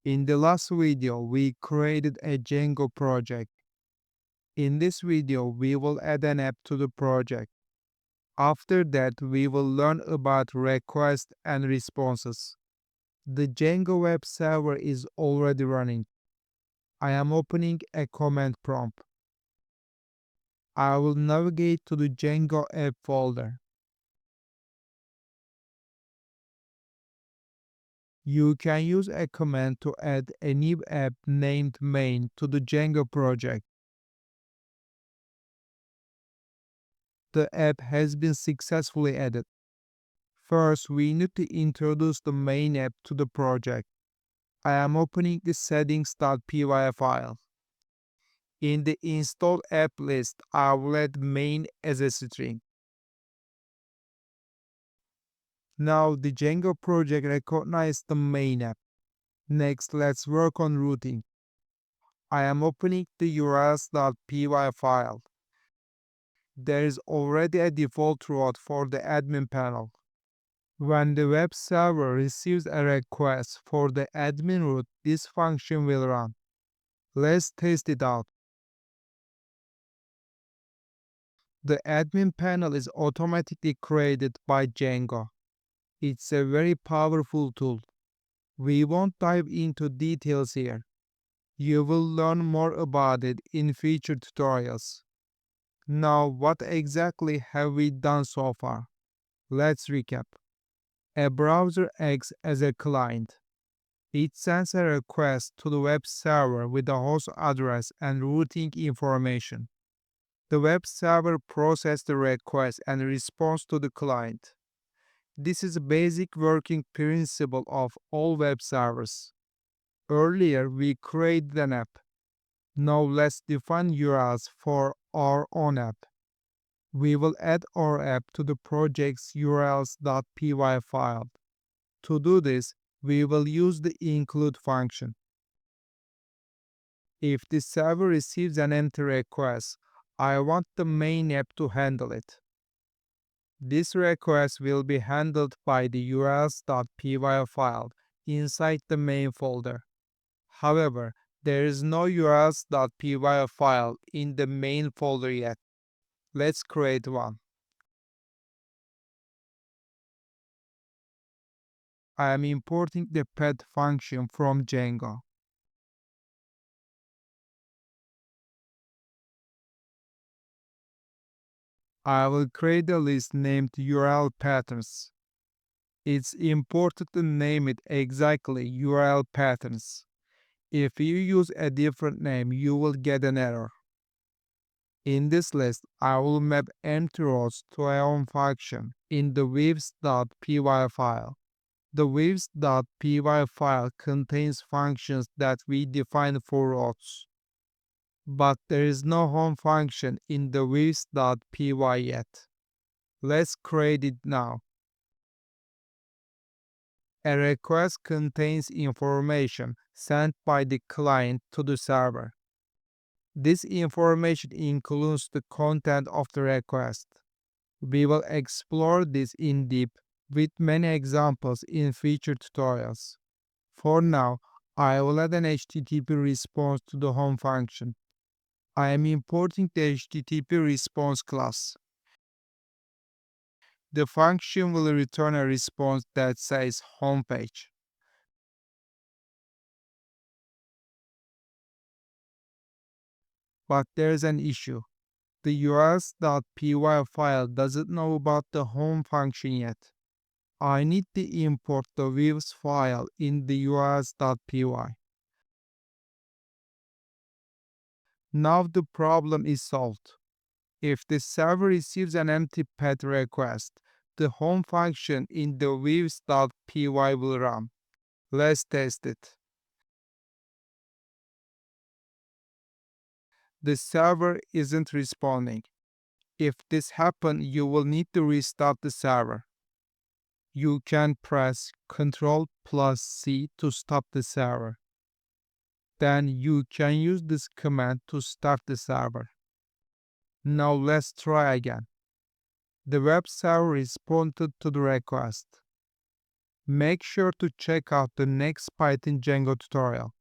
In the last video, we created a Django project. In this video, we will add an app to the project. After that, we will learn about requests and responses. The Django web server is already running. I am opening a command prompt. I will navigate to the Django app folder. You can use a command to add a new app named main to the Django project. The app has been successfully added. First, we need to introduce the main app to the project. I am opening the settings.py file. In the installed app list, I will add main as a string. Now the Django project recognizes the main app. Next, let's work on routing. I am opening the urls.py file. There is already a default route for the admin panel. When the web server receives a request for the admin route, this function will run. Let's test it out. The admin panel is automatically created by Django. It's a very powerful tool. We won't dive into details here. You will learn more about it in future tutorials. Now, what exactly have we done so far? Let's recap. A browser acts as a client. It sends a request to the web server with the host address and routing information. The web server processes the request and responds to the client. This is a basic working principle of all web servers. Earlier, we created an app. Now let's define URLs for our own app. We will add our app to the project's urls.py file. To do this, we will use the include function. If the server receives an empty request, I want the main app to handle it. This request will be handled by the urls.py file inside the main folder. However, there is no urls.py file in the main folder yet. Let's create one. I am importing the pet function from Django. I will create a list named URL patterns. It's important to name it exactly URL patterns. If you use a different name, you will get an error. In this list, I will map empty rows to a home function in the waves.py file. The waves.py file contains functions that we define for rows. But there is no home function in the waves.py yet. Let's create it now. A request contains information sent by the client to the server. This information includes the content of the request. We will explore this in depth with many examples in future tutorials. For now, I will add an HTTP response to the home function. I am importing the HTTP response class. The function will return a response that says homepage. But there's an issue. The urls.py file doesn't know about the home function yet. I need to import the views file in the urls.py. Now the problem is solved. If the server receives an empty pet request, the home function in the views.py will run. Let's test it. The server isn't responding. If this happens, you will need to restart the server. You can press Ctrl+C to stop the server. Then you can use this command to start the server. Now let's try again. The web server responded to the request. Make sure to check out the next Python Django tutorial.